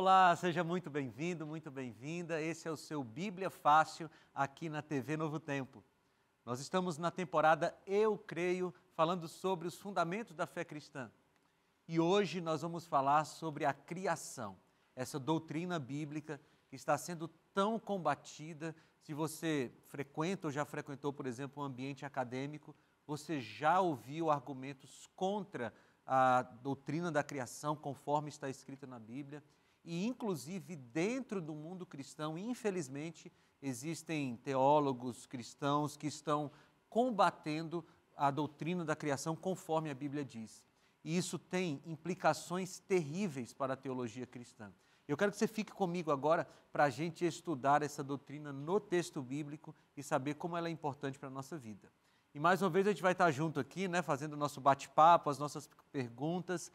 Olá, seja muito bem-vindo, muito bem-vinda. Esse é o seu Bíblia Fácil aqui na TV Novo Tempo. Nós estamos na temporada Eu Creio, falando sobre os fundamentos da fé cristã. E hoje nós vamos falar sobre a criação, essa doutrina bíblica que está sendo tão combatida. Se você frequenta ou já frequentou, por exemplo, um ambiente acadêmico, você já ouviu argumentos contra a doutrina da criação, conforme está escrita na Bíblia. E, inclusive, dentro do mundo cristão, infelizmente, existem teólogos cristãos que estão combatendo a doutrina da criação conforme a Bíblia diz. E isso tem implicações terríveis para a teologia cristã. Eu quero que você fique comigo agora para a gente estudar essa doutrina no texto bíblico e saber como ela é importante para a nossa vida. E mais uma vez a gente vai estar junto aqui, fazendo o nosso bate-papo, as nossas perguntas,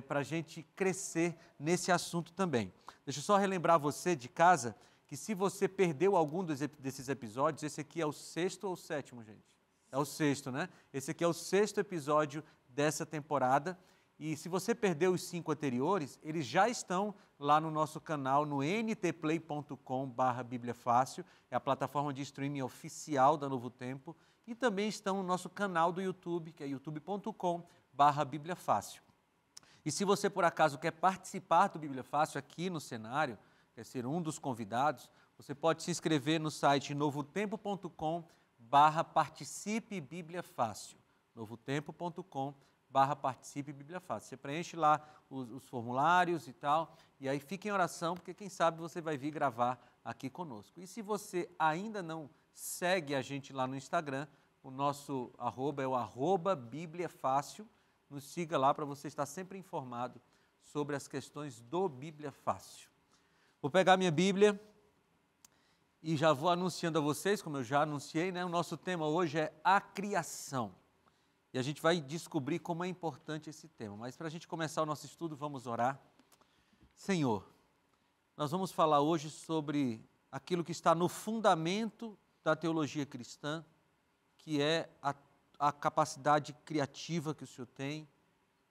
para a gente crescer nesse assunto também. Deixa eu só relembrar você de casa que se você perdeu algum desses episódios, esse aqui é o 6º ou o 7º, gente? É o 6º, né? Esse aqui é o 6º episódio dessa temporada. E se você perdeu os 5 anteriores, eles já estão lá no nosso canal, no ntplay.com/bibliafácil, é a plataforma de streaming oficial da Novo Tempo, e também estão no nosso canal do YouTube, que é youtube.com/bibliafácil. E se você, por acaso, quer participar do Bíblia Fácil aqui no cenário, quer ser um dos convidados, você pode se inscrever no site novotempo.com/participe Bíblia Fácil. novotempo.com/participe Bíblia Fácil. Você preenche lá os formulários e tal, e aí fique em oração, porque quem sabe você vai vir gravar aqui conosco. E se você ainda não segue a gente lá no Instagram, o nosso arroba é o @bibliafácil. Nos siga lá para você estar sempre informado sobre as questões do Bíblia Fácil. Vou pegar minha Bíblia e já vou anunciando a vocês, como eu já anunciei, o nosso tema hoje é a criação. E a gente vai descobrir como é importante esse tema. Mas para a gente começar o nosso estudo, vamos orar. Senhor, nós vamos falar hoje sobre aquilo que está no fundamento da teologia cristã, que é a capacidade criativa que o Senhor tem,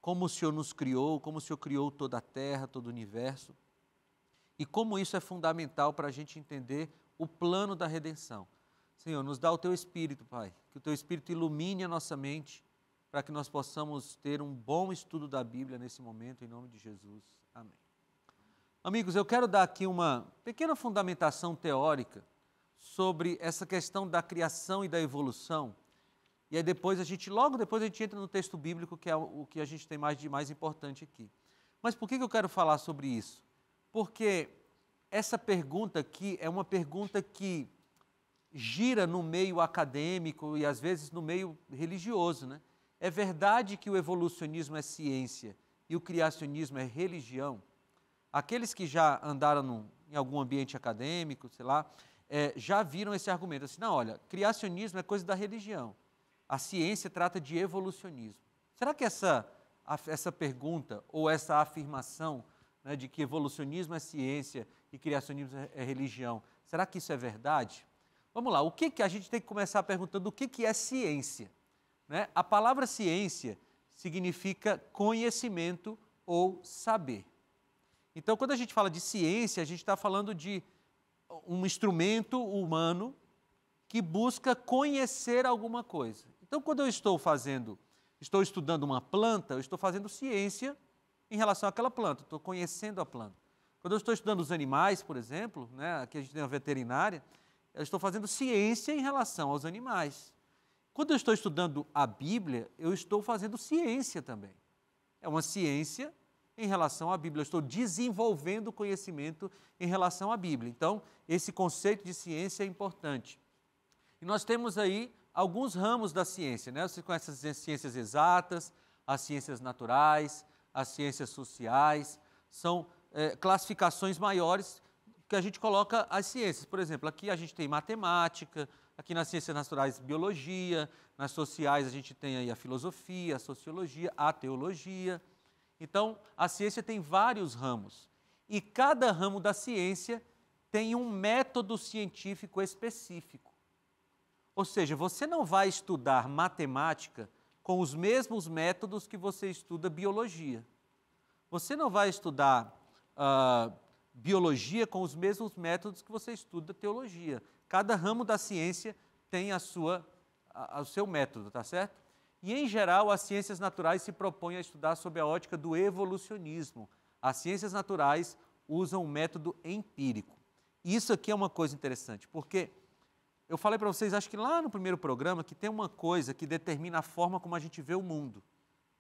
como o Senhor nos criou, como o Senhor criou toda a terra, todo o universo, e como isso é fundamental para a gente entender o plano da redenção. Senhor, nos dá o Teu Espírito, Pai, que o Teu Espírito ilumine a nossa mente, para que nós possamos ter um bom estudo da Bíblia nesse momento, em nome de Jesus. Amém. Amigos, eu quero dar aqui uma pequena fundamentação teórica sobre essa questão da criação e da evolução. E aí logo depois a gente entra no texto bíblico, que é o que a gente tem de mais importante aqui. Mas por que eu quero falar sobre isso? Porque essa pergunta aqui é uma pergunta que gira no meio acadêmico e às vezes no meio religioso, É verdade que o evolucionismo é ciência e o criacionismo é religião? Aqueles que já andaram em algum ambiente acadêmico, já viram esse argumento, assim, não, olha, criacionismo é coisa da religião. A ciência trata de evolucionismo. Será que essa pergunta ou essa afirmação de que evolucionismo é ciência e criacionismo é religião, será que isso é verdade? Vamos lá, a gente tem que começar perguntando o que é ciência? A palavra ciência significa conhecimento ou saber. Então, quando a gente fala de ciência, a gente está falando de um instrumento humano que busca conhecer alguma coisa. Então, quando eu estou estudando uma planta, eu estou fazendo ciência em relação àquela planta, estou conhecendo a planta. Quando eu estou estudando os animais, por exemplo, aqui a gente tem uma veterinária, eu estou fazendo ciência em relação aos animais. Quando eu estou estudando a Bíblia, eu estou fazendo ciência também. É uma ciência em relação à Bíblia, eu estou desenvolvendo conhecimento em relação à Bíblia. Então, esse conceito de ciência é importante. E nós temos aí alguns ramos da ciência, Você conhece as ciências exatas, as ciências naturais, as ciências sociais, são classificações maiores que a gente coloca as ciências. Por exemplo, aqui a gente tem matemática, aqui nas ciências naturais, biologia, nas sociais a gente tem aí a filosofia, a sociologia, a teologia. Então, a ciência tem vários ramos e cada ramo da ciência tem um método científico específico. Ou seja, você não vai estudar matemática com os mesmos métodos que você estuda biologia. Você não vai estudar biologia com os mesmos métodos que você estuda teologia. Cada ramo da ciência tem o seu método, tá certo? E, em geral, as ciências naturais se propõem a estudar sob a ótica do evolucionismo. As ciências naturais usam o método empírico. E isso aqui é uma coisa interessante, porque eu falei para vocês, acho que lá no primeiro programa, que tem uma coisa que determina a forma como a gente vê o mundo,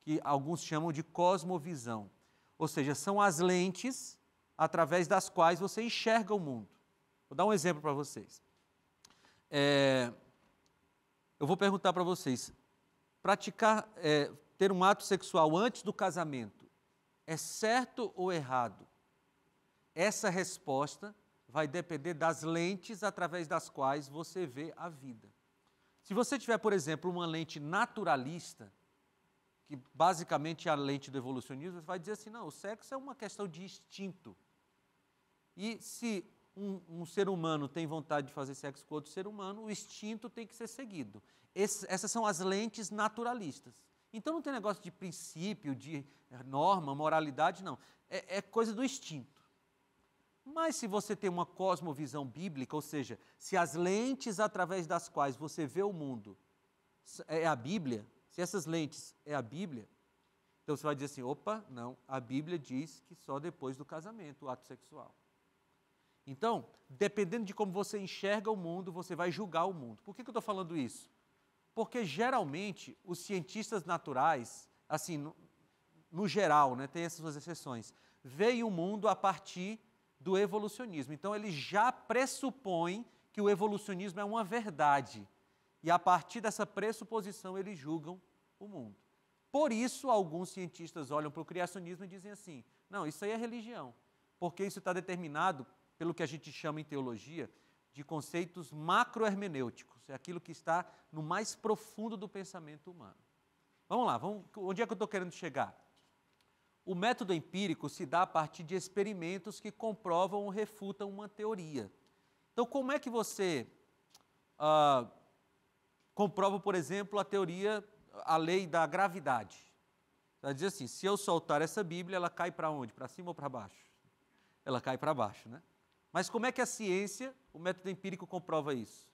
que alguns chamam de cosmovisão. Ou seja, são as lentes através das quais você enxerga o mundo. Vou dar um exemplo para vocês. Eu vou perguntar para vocês, ter um ato sexual antes do casamento, é certo ou errado? Essa resposta vai depender das lentes através das quais você vê a vida. Se você tiver, por exemplo, uma lente naturalista, que basicamente é a lente do evolucionismo, você vai dizer assim, não, o sexo é uma questão de instinto. E se um ser humano tem vontade de fazer sexo com outro ser humano, o instinto tem que ser seguido. Essas são as lentes naturalistas. Então não tem negócio de princípio, de norma, moralidade, não. É coisa do instinto. Mas se você tem uma cosmovisão bíblica, ou seja, se as lentes através das quais você vê o mundo é a Bíblia, se essas lentes é a Bíblia, então você vai dizer assim, opa, não, a Bíblia diz que só depois do casamento, o ato sexual. Então, dependendo de como você enxerga o mundo, você vai julgar o mundo. Por que eu estou falando isso? Porque, geralmente, os cientistas naturais, assim, no geral, né, tem essas suas exceções, veem o mundo a partir do evolucionismo. Então, eles já pressupõem que o evolucionismo é uma verdade. E, a partir dessa pressuposição, eles julgam o mundo. Por isso, alguns cientistas olham para o criacionismo e dizem assim, não, isso aí é religião, porque isso está determinado pelo que a gente chama em teologia de conceitos macrohermenêuticos, é aquilo que está no mais profundo do pensamento humano. Vamos lá, onde é que eu estou querendo chegar? O método empírico se dá a partir de experimentos que comprovam ou refutam uma teoria. Então, como é que você comprova, por exemplo, a lei da gravidade? Você vai dizer assim, se eu soltar essa Bíblia, ela cai para onde? Para cima ou para baixo? Ela cai para baixo, né? Mas como é que a ciência, o método empírico, comprova isso?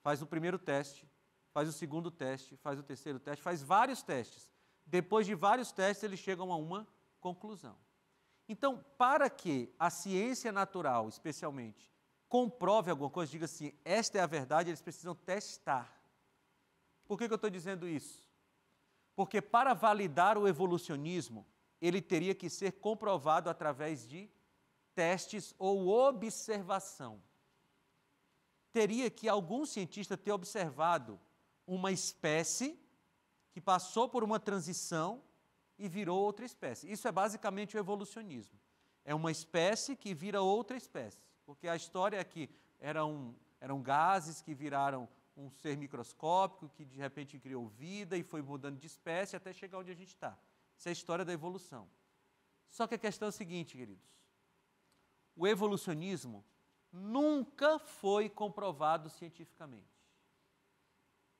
Faz o primeiro teste, faz o segundo teste, faz o terceiro teste, faz vários testes. Depois de vários testes, eles chegam a uma conclusão. Então, para que a ciência natural, especialmente, comprove alguma coisa, diga assim, esta é a verdade, eles precisam testar. Por que eu estou dizendo isso? Porque para validar o evolucionismo, ele teria que ser comprovado através de testes ou observação. Teria que algum cientista ter observado uma espécie que passou por uma transição e virou outra espécie. Isso é basicamente o evolucionismo. É uma espécie que vira outra espécie, porque a história é que eram gases que viraram um ser microscópico, que de repente criou vida e foi mudando de espécie até chegar onde a gente está. Isso é a história da evolução. Só que a questão é a seguinte, queridos. O evolucionismo nunca foi comprovado cientificamente.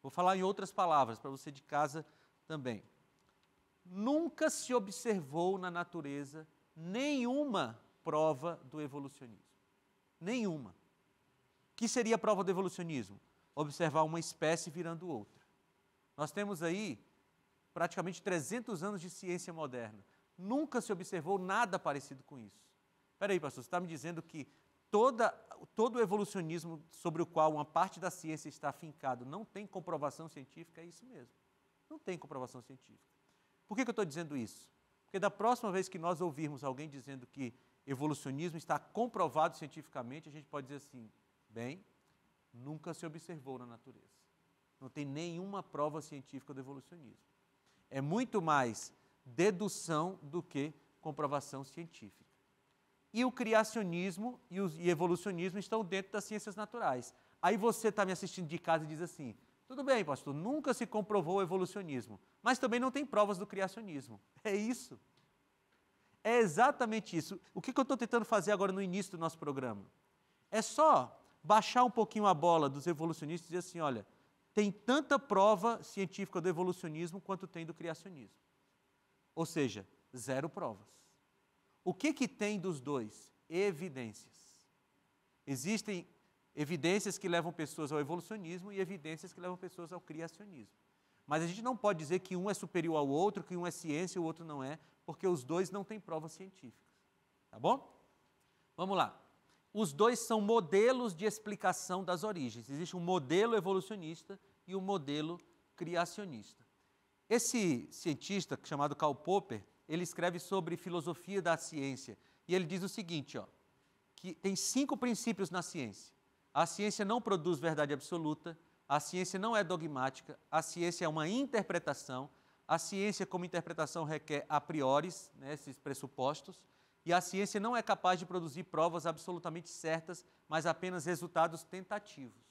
Vou falar em outras palavras, para você de casa também. Nunca se observou na natureza nenhuma prova do evolucionismo. Nenhuma. O que seria a prova do evolucionismo? Observar uma espécie virando outra. Nós temos aí praticamente 300 anos de ciência moderna. Nunca se observou nada parecido com isso. Espera aí, pastor, você está me dizendo que todo o evolucionismo sobre o qual uma parte da ciência está afincado não tem comprovação científica? É isso mesmo. Não tem comprovação científica. Por que eu estou dizendo isso? Porque da próxima vez que nós ouvirmos alguém dizendo que evolucionismo está comprovado cientificamente, a gente pode dizer assim, bem, nunca se observou na natureza. Não tem nenhuma prova científica do evolucionismo. É muito mais dedução do que comprovação científica. E o criacionismo e evolucionismo estão dentro das ciências naturais. Aí você está me assistindo de casa e diz assim, tudo bem, pastor, nunca se comprovou o evolucionismo, mas também não tem provas do criacionismo. É isso. É exatamente isso. O que eu estou tentando fazer agora no início do nosso programa? É só baixar um pouquinho a bola dos evolucionistas e dizer assim, olha, tem tanta prova científica do evolucionismo quanto tem do criacionismo. Ou seja, zero provas. O que tem dos dois? evidências. Existem evidências que levam pessoas ao evolucionismo e evidências que levam pessoas ao criacionismo. Mas a gente não pode dizer que um é superior ao outro, que um é ciência e o outro não é, porque os dois não têm provas científicas. Tá bom? Vamos lá. Os dois são modelos de explicação das origens. Existe um modelo evolucionista e um modelo criacionista. Esse cientista, chamado Karl Popper, ele escreve sobre filosofia da ciência. E ele diz o seguinte, que tem 5 princípios na ciência. A ciência não produz verdade absoluta, a ciência não é dogmática, a ciência é uma interpretação, a ciência como interpretação requer a priori, né, esses pressupostos, e a ciência não é capaz de produzir provas absolutamente certas, mas apenas resultados tentativos.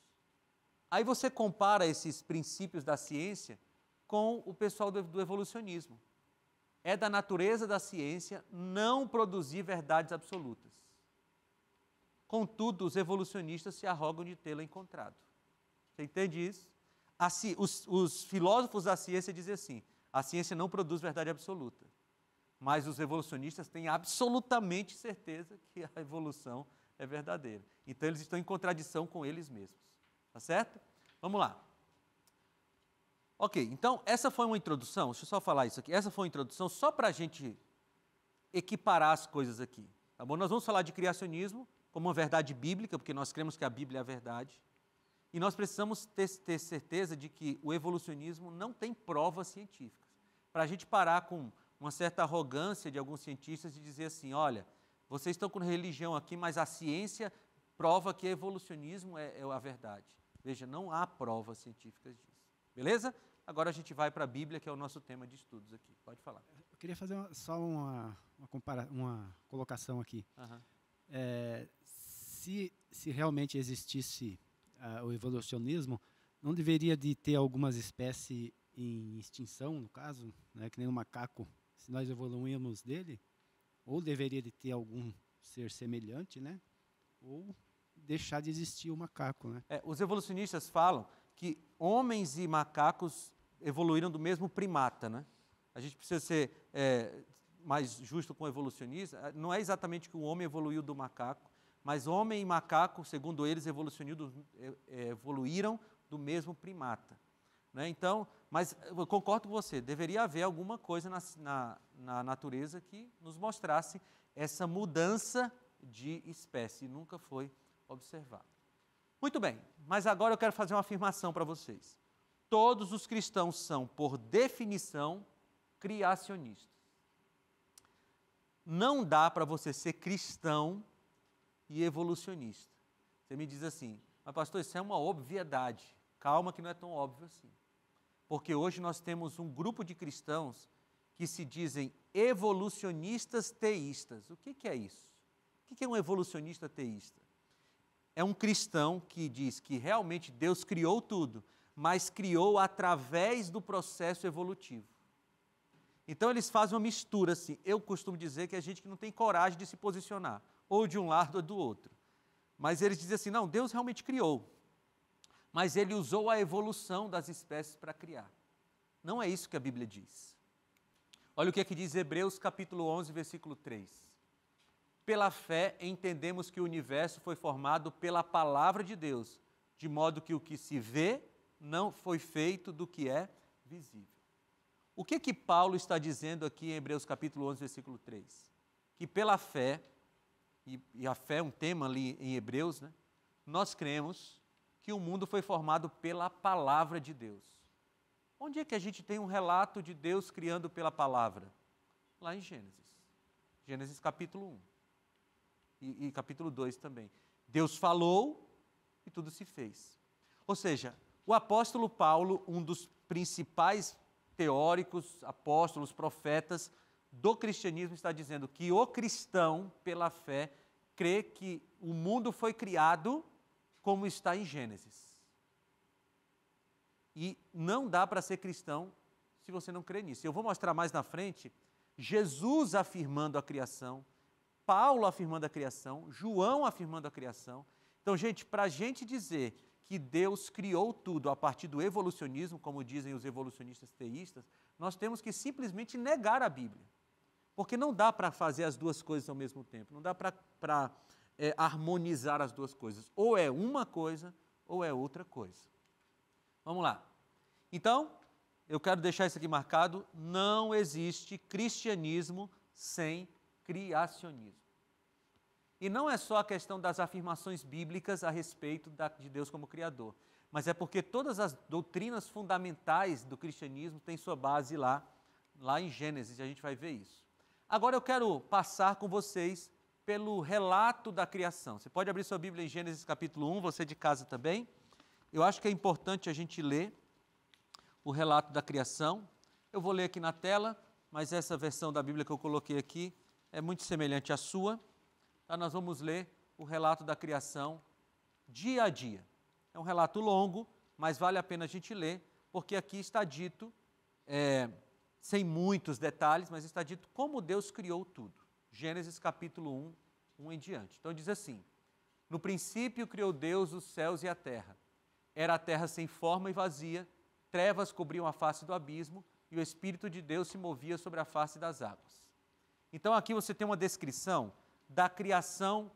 Aí você compara esses princípios da ciência com o pessoal do evolucionismo. É da natureza da ciência não produzir verdades absolutas. Contudo, os evolucionistas se arrogam de tê-la encontrado. Você entende isso? Os filósofos da ciência dizem assim, a ciência não produz verdade absoluta, mas os evolucionistas têm absolutamente certeza que a evolução é verdadeira. Então, eles estão em contradição com eles mesmos. Tá certo? Vamos lá. Ok, então, essa foi uma introdução, deixa eu só falar isso aqui, essa foi uma introdução só para a gente equiparar as coisas aqui. Tá bom? Nós vamos falar de criacionismo como uma verdade bíblica, porque nós cremos que a Bíblia é a verdade. E nós precisamos ter certeza de que o evolucionismo não tem provas científicas. Para a gente parar com uma certa arrogância de alguns cientistas de dizer assim, olha, vocês estão com religião aqui, mas a ciência prova que evolucionismo é a verdade. Veja, não há provas científicas disso. Beleza? Agora a gente vai para a Bíblia, que é o nosso tema de estudos aqui. Pode falar. Eu queria fazer só uma colocação aqui. Uhum. Se realmente existisse o evolucionismo, não deveria de ter algumas espécies em extinção, no caso, né, que nem o macaco, se nós evoluímos dele, ou deveria de ter algum ser semelhante, né, ou deixar de existir o macaco, né? Os evolucionistas falam que homens e macacos evoluíram do mesmo primata, né? A gente precisa ser mais justo com o evolucionista. Não é exatamente que o homem evoluiu do macaco, mas homem e macaco, segundo eles, evoluíram do mesmo primata. Né? Então, mas eu concordo com você, deveria haver alguma coisa na natureza que nos mostrasse essa mudança de espécie, e nunca foi observado. Muito bem, mas agora eu quero fazer uma afirmação para vocês. Todos os cristãos são, por definição, criacionistas. Não dá para você ser cristão e evolucionista. Você me diz assim, mas pastor, isso é uma obviedade. Calma que não é tão óbvio assim. Porque hoje nós temos um grupo de cristãos que se dizem evolucionistas teístas. O que é isso? O que é um evolucionista teísta? É um cristão que diz que realmente Deus criou tudo, mas criou através do processo evolutivo. Então eles fazem uma mistura assim. Eu costumo dizer que a gente que não tem coragem de se posicionar, ou de um lado ou do outro. Mas eles dizem assim, não, Deus realmente criou, mas Ele usou a evolução das espécies para criar. Não é isso que a Bíblia diz. Olha o que diz Hebreus capítulo 11, versículo 3. Pela fé entendemos que o universo foi formado pela palavra de Deus, de modo que o que se vê não foi feito do que é visível. O que Paulo está dizendo aqui em Hebreus capítulo 11, versículo 3? Que pela fé, e a fé é um tema ali em Hebreus, né? Nós cremos que o mundo foi formado pela palavra de Deus. Onde é que a gente tem um relato de Deus criando pela palavra? Lá em Gênesis. Gênesis capítulo 1. E capítulo 2 também. Deus falou e tudo se fez. Ou seja, o apóstolo Paulo, um dos principais teóricos, apóstolos, profetas do cristianismo, está dizendo que o cristão, pela fé, crê que o mundo foi criado como está em Gênesis. E não dá para ser cristão se você não crê nisso. Eu vou mostrar mais na frente Jesus afirmando a criação, Paulo afirmando a criação, João afirmando a criação. Então, gente, para a gente dizer que Deus criou tudo a partir do evolucionismo, como dizem os evolucionistas teístas, nós temos que simplesmente negar a Bíblia. Porque não dá para fazer as duas coisas ao mesmo tempo, não dá para harmonizar as duas coisas. Ou é uma coisa, ou é outra coisa. Vamos lá. Então, eu quero deixar isso aqui marcado, não existe cristianismo sem criacionismo. E não é só a questão das afirmações bíblicas a respeito de Deus como Criador, mas é porque todas as doutrinas fundamentais do cristianismo têm sua base lá em Gênesis, e a gente vai ver isso. Agora eu quero passar com vocês pelo relato da criação. Você pode abrir sua Bíblia em Gênesis capítulo 1, você de casa também. Eu acho que é importante a gente ler o relato da criação. Eu vou ler aqui na tela, mas essa versão da Bíblia que eu coloquei aqui é muito semelhante à sua. Então, nós vamos ler o relato da criação dia a dia. É um relato longo, mas vale a pena a gente ler, porque aqui está dito, sem muitos detalhes, mas está dito como Deus criou tudo. Gênesis capítulo 1 em diante. Então diz assim: no princípio criou Deus os céus e a terra. Era a terra sem forma e vazia, trevas cobriam a face do abismo, e o Espírito de Deus se movia sobre a face das águas. Então aqui você tem uma descrição da criação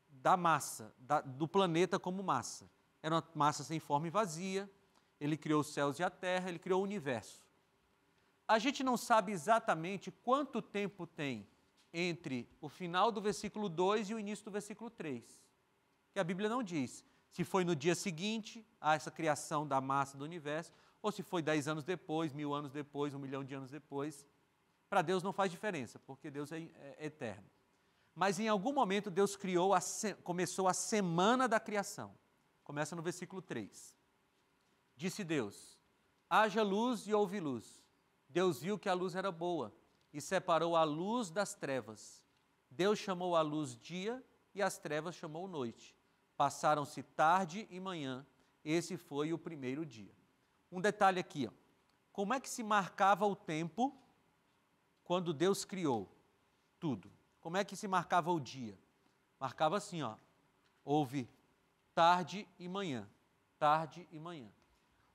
da massa, do planeta como massa. Era uma massa sem forma e vazia, ele criou os céus e a terra, ele criou o universo. A gente não sabe exatamente quanto tempo tem entre o final do versículo 2 e o início do versículo 3, que a Bíblia não diz se foi no dia seguinte a essa criação da massa do universo, ou se foi 10 anos depois, 1000 anos depois, 1 milhão de anos depois. Para Deus não faz diferença, porque Deus é eterno. Mas em algum momento Deus começou a semana da criação. Começa no versículo 3. Disse Deus: haja luz e houve luz. Deus viu que a luz era boa e separou a luz das trevas. Deus chamou a luz dia e as trevas chamou noite. Passaram-se tarde e manhã, esse foi o primeiro dia. Um detalhe aqui, como é que se marcava o tempo quando Deus criou tudo? Como é que se marcava o dia? Marcava assim, houve tarde e manhã, tarde e manhã.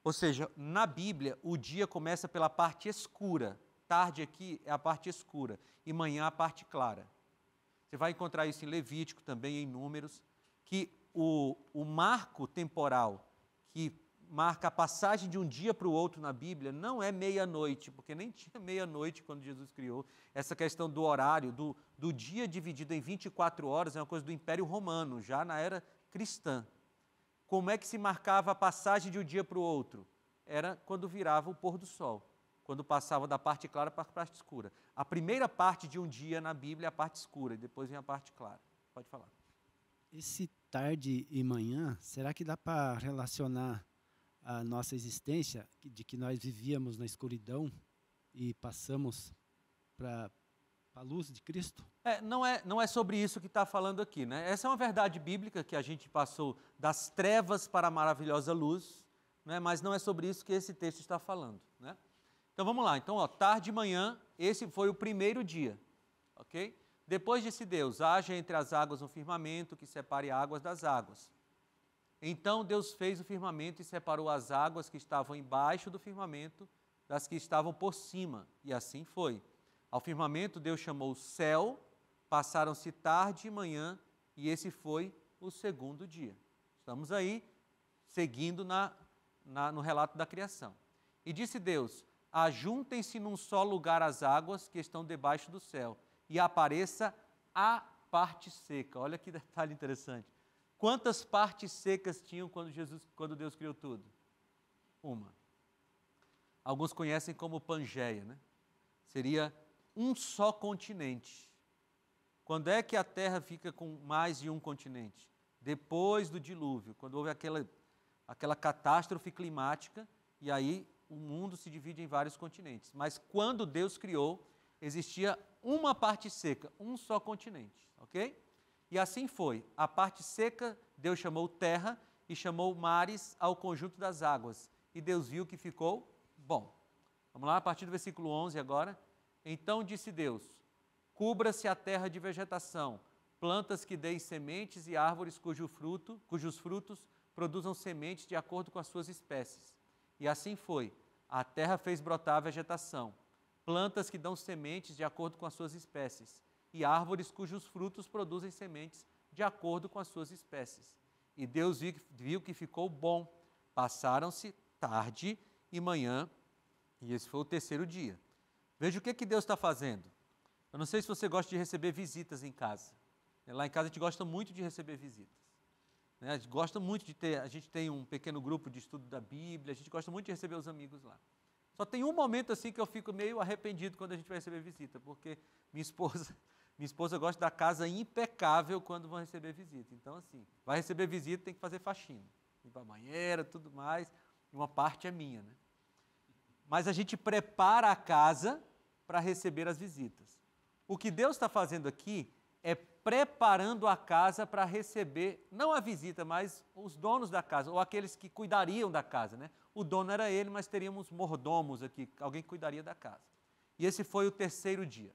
Ou seja, na Bíblia, o dia começa pela parte escura. Tarde aqui é a parte escura e manhã a parte clara. Você vai encontrar isso em Levítico, também em Números, que o marco temporal que marca a passagem de um dia para o outro na Bíblia não é meia-noite, porque nem tinha meia-noite quando Jesus criou. Essa questão do horário, do dia dividido em 24 horas, é uma coisa do Império Romano, já na era cristã. Como é que se marcava a passagem de um dia para o outro? Era quando virava o pôr do sol, quando passava da parte clara para a parte escura. A primeira parte de um dia na Bíblia é a parte escura, e depois vem a parte clara. Pode falar. Esse tarde e manhã, será que dá para relacionar a nossa existência, de que nós vivíamos na escuridão e passamos para a luz de Cristo? Não é sobre isso que está falando aqui, né? Essa é uma verdade bíblica, que a gente passou das trevas para a maravilhosa luz, né? Mas não é sobre isso que esse texto está falando, né? Então vamos lá, tarde e manhã, esse foi o primeiro dia, ok? Depois disse Deus: haja entre as águas um firmamento que separe águas das águas. Então Deus fez o firmamento e separou as águas que estavam embaixo do firmamento das que estavam por cima, e assim foi. Ao firmamento Deus chamou céu, passaram-se tarde e manhã, e esse foi o segundo dia. Estamos aí, seguindo no relato da criação. E disse Deus: ajuntem-se num só lugar as águas que estão debaixo do céu, e apareça a parte seca. Olha que detalhe interessante. Quantas partes secas tinham quando Deus criou tudo? Uma. Alguns conhecem como Pangeia, né? Seria um só continente. Quando é que a Terra fica com mais de um continente? Depois do dilúvio, quando houve aquela catástrofe climática, e aí o mundo se divide em vários continentes. Mas quando Deus criou, existia uma parte seca, um só continente, ok? E assim foi. A parte seca, Deus chamou terra e chamou mares ao conjunto das águas. E Deus viu que ficou bom. Vamos lá, a partir do versículo 11 agora. Então disse Deus: cubra-se a terra de vegetação, plantas que deem sementes e árvores cujos frutos produzam sementes de acordo com as suas espécies. E assim foi. A terra fez brotar a vegetação, plantas que dão sementes de acordo com as suas espécies, e árvores cujos frutos produzem sementes de acordo com as suas espécies. E Deus viu que ficou bom. Passaram-se tarde e manhã, e esse foi o terceiro dia. Veja o que Deus está fazendo. Eu não sei se você gosta de receber visitas em casa. Lá em casa a gente gosta muito de receber visitas. A gente gosta muito de ter, a gente tem um pequeno grupo de estudo da Bíblia, a gente gosta muito de receber os amigos lá. Só tem um momento assim que eu fico meio arrependido quando a gente vai receber visita, porque minha esposa gosta da casa impecável quando vão receber visita. Então assim, vai receber visita, tem que fazer faxina. Ir para a banheira, tudo mais, e uma parte é minha, né? Mas a gente prepara a casa para receber as visitas. O que Deus está fazendo aqui é preparando a casa para receber, não a visita, mas os donos da casa, ou aqueles que cuidariam da casa, né? O dono era ele, mas teríamos mordomos aqui, alguém que cuidaria da casa. E esse foi o terceiro dia.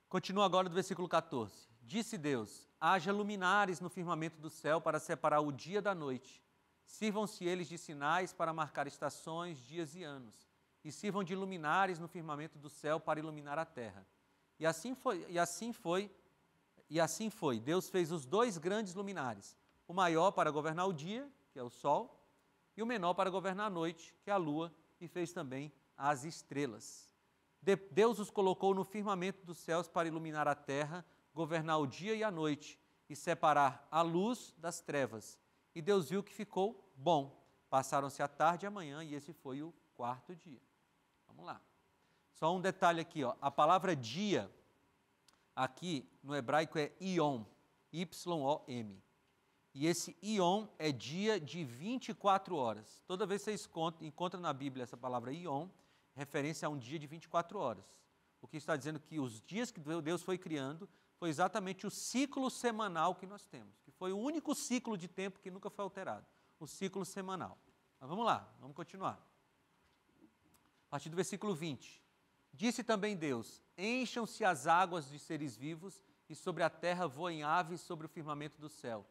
Continua agora do versículo 14. Disse Deus: haja luminares no firmamento do céu para separar o dia da noite. Sirvam-se eles de sinais para marcar estações, dias e anos. E sirvam de luminares no firmamento do céu para iluminar a terra. E assim foi. Deus fez os dois grandes luminares, o maior para governar o dia, que é o sol, e o menor para governar a noite, que é a lua, e fez também as estrelas. Deus os colocou no firmamento dos céus para iluminar a terra, governar o dia e a noite, e separar a luz das trevas. E Deus viu que ficou bom. Passaram-se a tarde e a manhã, e esse foi o quarto dia. Vamos lá. Só um detalhe aqui, ó. A palavra dia, aqui no hebraico é Yom, Y-O-M. E esse Yom é dia de 24 horas. Toda vez que você encontra na Bíblia essa palavra Yom, referência a um dia de 24 horas. O que está dizendo que os dias que Deus foi criando foi exatamente o ciclo semanal que nós temos, que foi o único ciclo de tempo que nunca foi alterado, o ciclo semanal. Mas vamos lá, vamos continuar. A partir do versículo 20. Disse também Deus: encham-se as águas de seres vivos e sobre a terra voem aves sobre o firmamento do céu.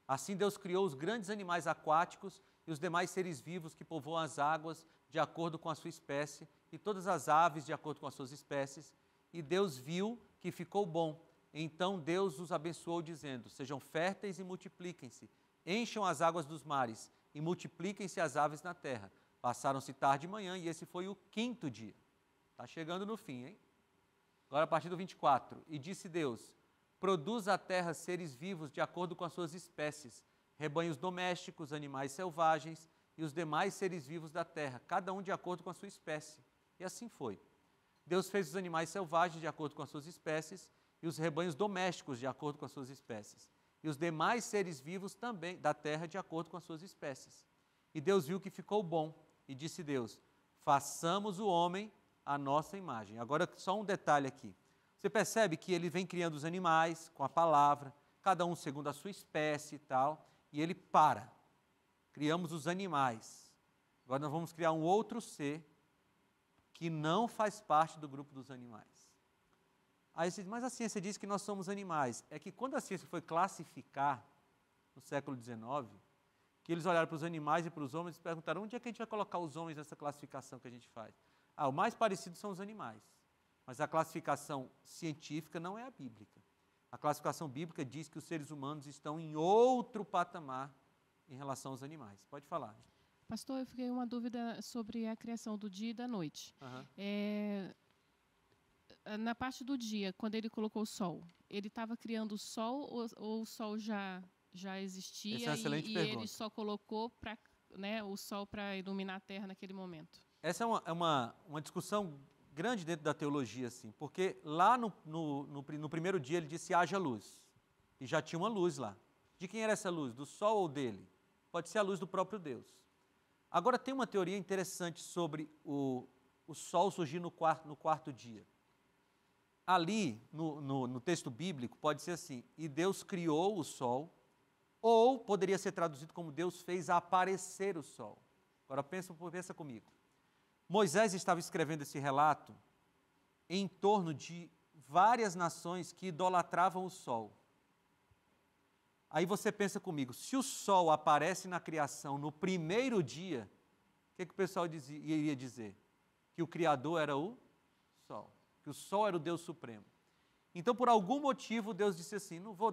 Assim Deus criou os grandes animais aquáticos e os demais seres vivos que povoam as águas de acordo com a sua espécie e todas as aves de acordo com as suas espécies. E Deus viu que ficou bom. Então Deus os abençoou dizendo: sejam férteis e multipliquem-se, encham as águas dos mares e multipliquem-se as aves na terra. Passaram-se tarde e manhã e esse foi o quinto dia. Está chegando no fim, hein? Agora a partir do 24. E disse Deus: produz a terra seres vivos de acordo com as suas espécies, rebanhos domésticos, animais selvagens e os demais seres vivos da terra, cada um de acordo com a sua espécie. E assim foi. Deus fez os animais selvagens de acordo com as suas espécies e os rebanhos domésticos de acordo com as suas espécies. E os demais seres vivos também da terra de acordo com as suas espécies. E Deus viu que ficou bom. E disse Deus: façamos o homem à nossa imagem. Agora só um detalhe aqui. Você percebe que ele vem criando os animais com a palavra, cada um segundo a sua espécie e tal, e ele para. Criamos os animais. Agora nós vamos criar um outro ser que não faz parte do grupo dos animais. Aí você diz: mas a ciência diz que nós somos animais. É que quando a ciência foi classificar, no século XIX, que eles olharam para os animais e para os homens e perguntaram: onde é que a gente vai colocar os homens nessa classificação que a gente faz? O mais parecido são os animais. Mas a classificação científica não é a bíblica. A classificação bíblica diz que os seres humanos estão em outro patamar em relação aos animais. Pode falar. Pastor, eu fiquei uma dúvida sobre a criação do dia e da noite. Na parte do dia, quando ele colocou o sol, ele estava criando o sol ou o sol já existia? Essa é uma excelente pergunta. Ele só colocou o sol para iluminar a terra naquele momento? Essa é uma discussão grande dentro da teologia, assim, porque lá no primeiro dia ele disse: haja luz, e já tinha uma luz lá. De quem era essa luz? Do sol ou dele? Pode ser a luz do próprio Deus. Agora tem uma teoria interessante sobre o sol surgir no quarto dia. Ali, no texto bíblico, pode ser assim: e Deus criou o sol, ou poderia ser traduzido como Deus fez aparecer o sol. Agora pensa comigo. Moisés estava escrevendo esse relato em torno de várias nações que idolatravam o sol. Aí você pensa comigo: se o sol aparece na criação no primeiro dia, o que o pessoal iria dizer? que o Criador era o Sol, que o Sol era o Deus Supremo. Então, por algum motivo, Deus disse assim, não vou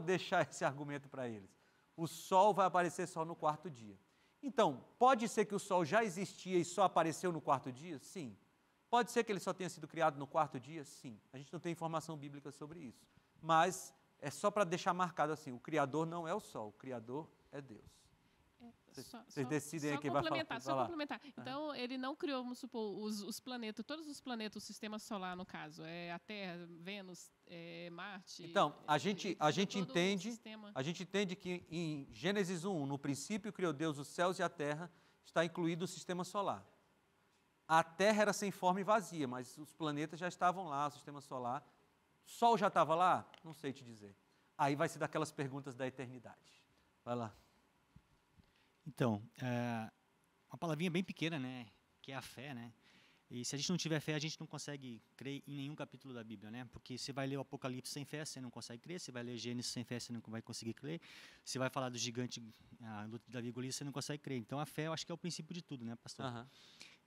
deixar esse argumento para eles. O Sol vai aparecer só no quarto dia. Então, pode ser que o Sol já existia e só apareceu no quarto dia? Sim. Pode ser que ele só tenha sido criado no quarto dia? Sim. A gente não tem informação bíblica sobre isso. Mas é só para deixar marcado assim, o Criador não é o Sol, o Criador é Deus. Vocês decidem aí quem vai falar. Só complementar. Então, ele não criou, vamos supor, os planetas, todos os planetas, o sistema solar, no caso, a Terra, Vênus, Marte. Então, a gente entende que em Gênesis 1, no princípio criou Deus os céus e a terra, está incluído o sistema solar. A Terra era sem forma e vazia, mas os planetas já estavam lá, o sistema solar. O Sol já estava lá? Não sei te dizer. Aí vai ser daquelas perguntas da eternidade. Vai lá. Então, uma palavrinha bem pequena, né, que é a fé, né? E se a gente não tiver fé, a gente não consegue crer em nenhum capítulo da Bíblia, né? Porque você vai ler o Apocalipse sem fé, você não consegue crer. Você vai ler Gênesis sem fé, você não vai conseguir crer. Você vai falar do gigante, a luta de Davi e Golias, você não consegue crer. Então, a fé, eu acho que é o princípio de tudo, né, pastor? Uhum.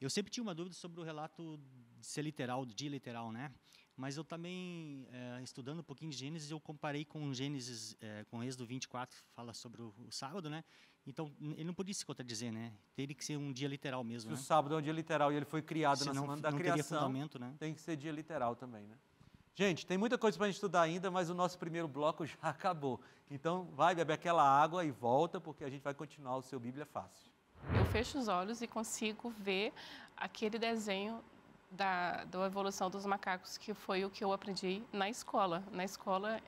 Eu sempre tinha uma dúvida sobre o relato de ser literal, de literal, né? Mas eu também, estudando um pouquinho de Gênesis, eu comparei com Gênesis, com Êxodo 24, que fala sobre o sábado, né? Então, ele não podia se contradizer, né? Teria que ser um dia literal mesmo, Se né? o sábado é um dia literal e ele foi criado na semana da criação, teria fundamento, né? Tem que ser dia literal também, né? Gente, tem muita coisa para a gente estudar ainda, mas o nosso primeiro bloco já acabou. Então, vai beber aquela água e volta, porque a gente vai continuar o seu Bíblia Fácil. Eu fecho os olhos e consigo ver aquele desenho da evolução dos macacos, que foi o que eu aprendi na escola. Na escola,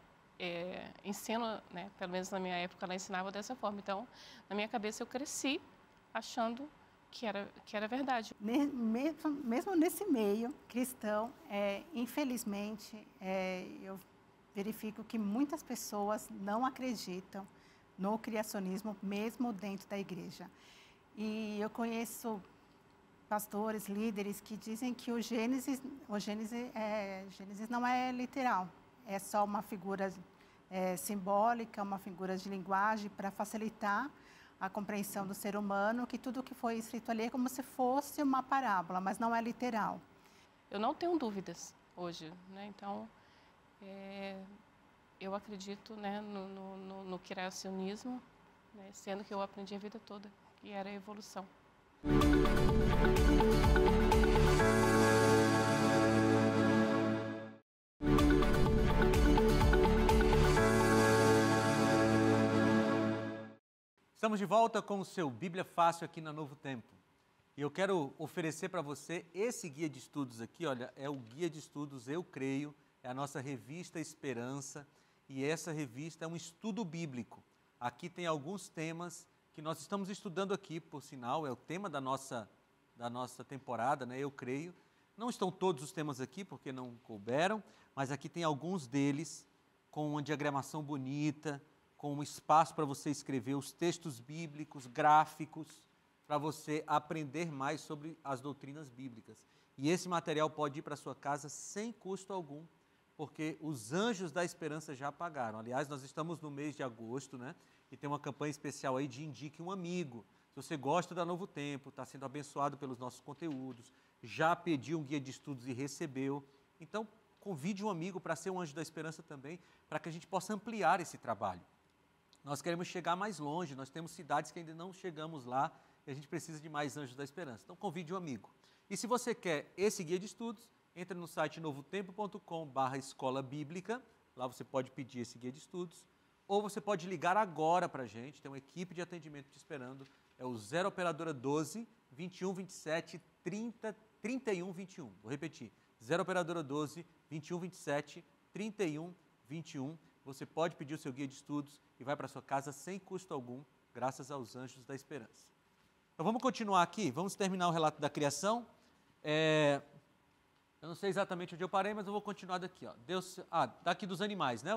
ensino, né, pelo menos na minha época, ela ensinava dessa forma. Então, na minha cabeça, eu cresci achando que era verdade. Mesmo nesse meio cristão, infelizmente, eu verifico que muitas pessoas não acreditam no criacionismo, mesmo dentro da igreja. E eu conheço pastores, líderes que dizem que o Gênesis não é literal, é só uma figura simbólica, uma figura de linguagem para facilitar a compreensão do ser humano, que tudo que foi escrito ali é como se fosse uma parábola, mas não é literal. Eu não tenho dúvidas hoje, né? Então, eu acredito, né, no criacionismo, né, sendo que eu aprendi a vida toda, que era a evolução. Estamos de volta com o seu Bíblia Fácil aqui na Novo Tempo. E eu quero oferecer para você esse guia de estudos aqui, olha, é o guia de estudos Eu Creio, é a nossa revista Esperança, e essa revista é um estudo bíblico. Aqui tem alguns temas que nós estamos estudando aqui, por sinal, é o tema da nossa temporada, né? Eu Creio. Não estão todos os temas aqui, porque não couberam, mas aqui tem alguns deles com uma diagramação bonita, com um espaço para você escrever os textos bíblicos, gráficos, para você aprender mais sobre as doutrinas bíblicas. E esse material pode ir para a sua casa sem custo algum, porque os anjos da esperança já pagaram. Aliás, nós estamos no mês de agosto, né? E tem uma campanha especial aí de Indique um Amigo. Se você gosta da Novo Tempo, está sendo abençoado pelos nossos conteúdos, já pediu um guia de estudos e recebeu, então convide um amigo para ser um anjo da esperança também, para que a gente possa ampliar esse trabalho. Nós queremos chegar mais longe, nós temos cidades que ainda não chegamos lá e a gente precisa de mais anjos da esperança. Então convide um amigo. E se você quer esse guia de estudos, entre no site novotempo.com/escola bíblica, lá você pode pedir esse guia de estudos, ou você pode ligar agora para a gente, tem uma equipe de atendimento te esperando, é o 0 operadora 12 21 27 30 31 21. Vou repetir, 0 operadora 12 21 27 31 21. Você pode pedir o seu guia de estudos e vai para a sua casa sem custo algum, graças aos anjos da esperança. Então vamos continuar aqui, vamos terminar o relato da criação. Eu não sei exatamente onde eu parei, mas eu vou continuar daqui. Ó. Daqui dos animais, né?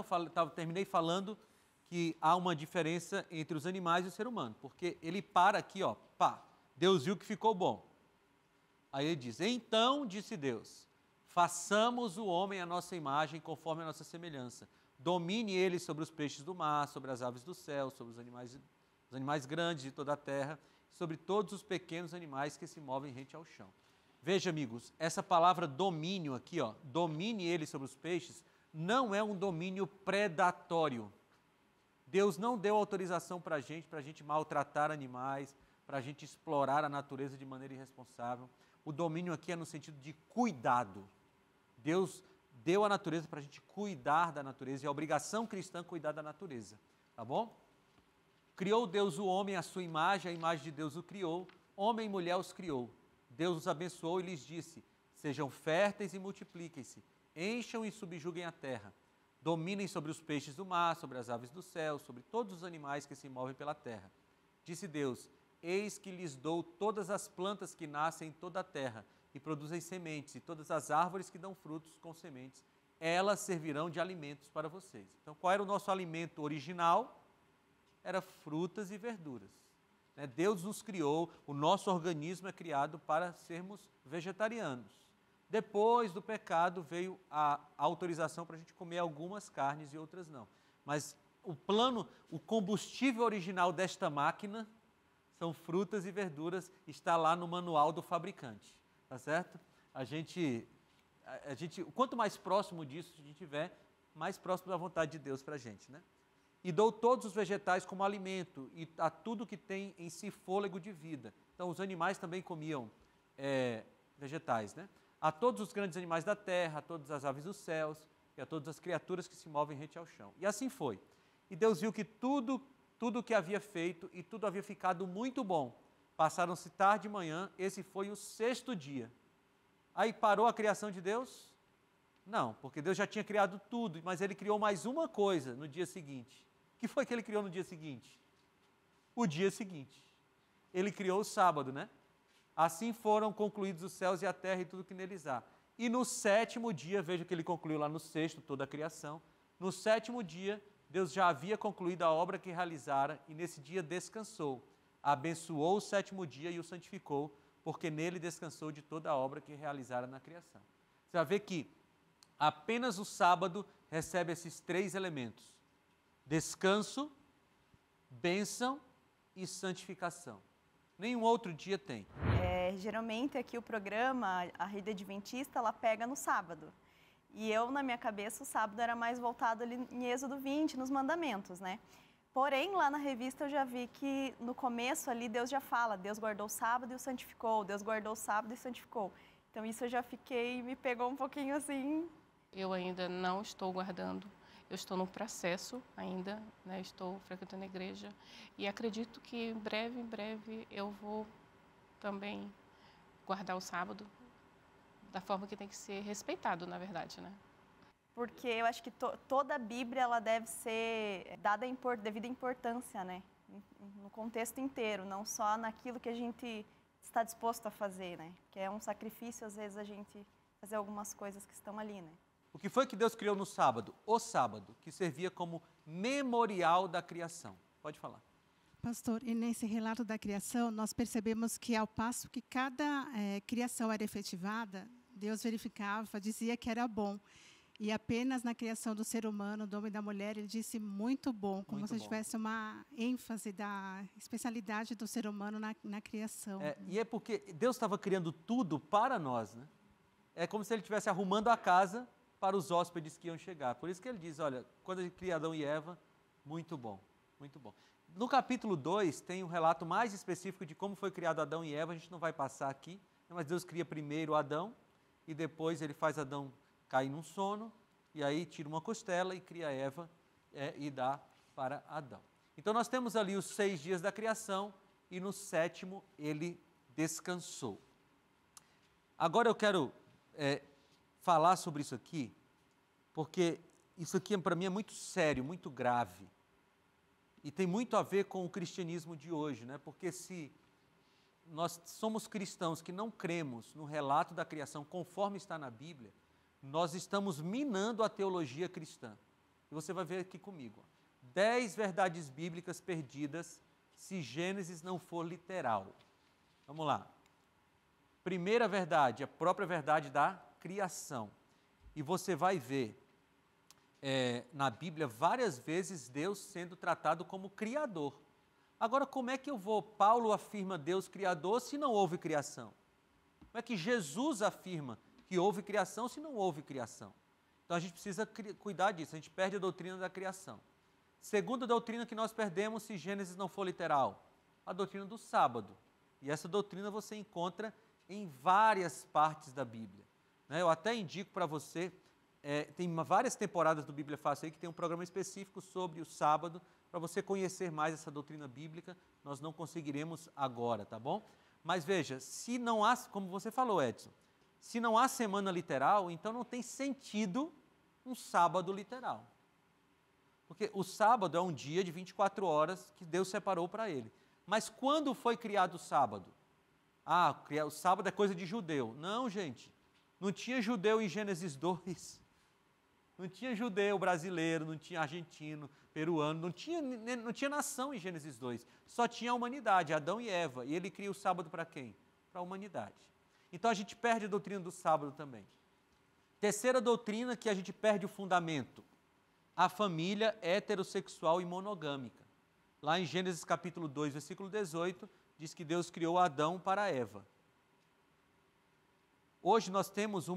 Terminei falando que há uma diferença entre os animais e o ser humano, porque ele para aqui, ó, pá, Deus viu que ficou bom. Aí ele diz, então disse Deus, façamos o homem à nossa imagem, conforme a nossa semelhança. Domine ele sobre os peixes do mar, sobre as aves do céu, sobre os animais grandes de toda a terra sobre todos os pequenos animais que se movem rente ao chão. Veja, amigos, essa palavra domínio aqui, ó, domine ele sobre os peixes, não é um domínio predatório. Deus não deu autorização para a gente maltratar animais, para a gente explorar a natureza de maneira irresponsável. O domínio aqui é no sentido de cuidado. Deus deu a natureza para a gente cuidar da natureza, e a obrigação cristã é cuidar da natureza, tá bom? Criou Deus o homem à sua imagem, a imagem de Deus o criou, homem e mulher os criou. Deus os abençoou e lhes disse: sejam férteis e multipliquem-se, encham e subjuguem a terra, dominem sobre os peixes do mar, sobre as aves do céu, sobre todos os animais que se movem pela terra. Disse Deus: eis que lhes dou todas as plantas que nascem em toda a terra e produzem sementes, e todas as árvores que dão frutos com sementes, elas servirão de alimentos para vocês. Então, qual era o nosso alimento original? Era frutas e verduras. Deus nos criou, o nosso organismo é criado para sermos vegetarianos. Depois do pecado veio a autorização para a gente comer algumas carnes e outras não. Mas o combustível original desta máquina são frutas e verduras, está lá no manual do fabricante, tá certo? A gente, quanto mais próximo disso a gente tiver, mais próximo da vontade de Deus para a gente, né? E dou todos os vegetais como alimento, e a tudo que tem em si fôlego de vida. Então, os animais também comiam vegetais, né? A todos os grandes animais da terra, a todas as aves dos céus, e a todas as criaturas que se movem rente ao chão. E assim foi. E Deus viu que tudo que havia feito, e tudo havia ficado muito bom. Passaram-se tarde e manhã, esse foi o 6º dia. Aí parou a criação de Deus? Não, porque Deus já tinha criado tudo, mas Ele criou mais uma coisa no dia seguinte. O que foi que Ele criou no dia seguinte? O dia seguinte. Ele criou o sábado, né? Assim foram concluídos os céus e a terra e tudo que neles há. E no 7º dia, veja que Ele concluiu lá no 6º, toda a criação. No 7º dia, Deus já havia concluído a obra que realizara e nesse dia descansou. Abençoou o 7º dia e o santificou, porque nele descansou de toda a obra que realizara na criação. Você vai ver que apenas o sábado recebe esses 3 elementos: descanso, bênção e santificação. Nenhum outro dia tem. Geralmente aqui o programa, a Rede Adventista, ela pega no sábado. E eu, na minha cabeça, o sábado era mais voltado ali em Êxodo 20, nos mandamentos, né? Porém, lá na revista eu já vi que no começo ali Deus já fala: Deus guardou o sábado e o santificou, Deus guardou o sábado e santificou. Então isso eu já fiquei, me pegou um pouquinho assim. Eu ainda não estou guardando, eu estou no processo ainda, né? Estou frequentando a igreja e acredito que em breve eu vou também guardar o sábado da forma que tem que ser respeitado, na verdade, né? Porque eu acho que toda a Bíblia ela deve ser dada devida importância, né? No contexto inteiro, não só naquilo que a gente está disposto a fazer, né? Que é um sacrifício, às vezes, a gente fazer algumas coisas que estão ali, né? O que foi que Deus criou no sábado? O sábado, que servia como memorial da criação. Pode falar. Pastor, e nesse relato da criação, nós percebemos que ao passo que cada criação era efetivada, Deus verificava, dizia que era bom. E apenas na criação do ser humano, do homem e da mulher, Ele disse muito bom, como se tivesse uma ênfase da especialidade do ser humano na criação. E é porque Deus estava criando tudo para nós, né? É como se Ele estivesse arrumando a casa para os hóspedes que iam chegar. Por isso que Ele diz, olha, quando Ele cria Adão e Eva, muito bom, muito bom. No capítulo 2 tem um relato mais específico de como foi criado Adão e Eva, a gente não vai passar aqui, mas Deus cria primeiro Adão e depois Ele faz Adão cair num sono e aí tira uma costela e cria Eva e dá para Adão. Então nós temos ali os 6 dias da criação e no 7º Ele descansou. Agora eu quero falar sobre isso aqui, porque isso aqui para mim é muito sério, muito grave. E tem muito a ver com o cristianismo de hoje, né? Porque se nós somos cristãos que não cremos no relato da criação conforme está na Bíblia, nós estamos minando a teologia cristã. E você vai ver aqui comigo. 10 verdades bíblicas perdidas se Gênesis não for literal. Vamos lá. Primeira verdade, a própria verdade da criação. E você vai ver na Bíblia várias vezes Deus sendo tratado como criador. Agora, como é que Paulo afirma Deus criador se não houve criação? Como é que Jesus afirma que houve criação se não houve criação? Então a gente precisa cuidar disso, a gente perde a doutrina da criação. Segunda doutrina que nós perdemos se Gênesis não for literal, a doutrina do sábado. E essa doutrina você encontra em várias partes da Bíblia. Eu até indico para você, tem várias temporadas do Bíblia Fácil aí que tem um programa específico sobre o sábado, para você conhecer mais essa doutrina bíblica. Nós não conseguiremos agora, tá bom? Mas veja, se não há, como você falou, Edson, se não há semana literal, então não tem sentido um sábado literal. Porque o sábado é um dia de 24 horas que Deus separou para ele. Mas quando foi criado o sábado? O sábado é coisa de judeu. Não, gente. Não tinha judeu em Gênesis 2. Não tinha judeu brasileiro, não tinha argentino, peruano, não tinha nação em Gênesis 2. Só tinha a humanidade, Adão e Eva. E ele cria o sábado para quem? Para a humanidade. Então a gente perde a doutrina do sábado também. Terceira doutrina que a gente perde o fundamento. A família heterossexual e monogâmica. Lá em Gênesis capítulo 2, versículo 18, diz que Deus criou Adão para Eva. Hoje nós temos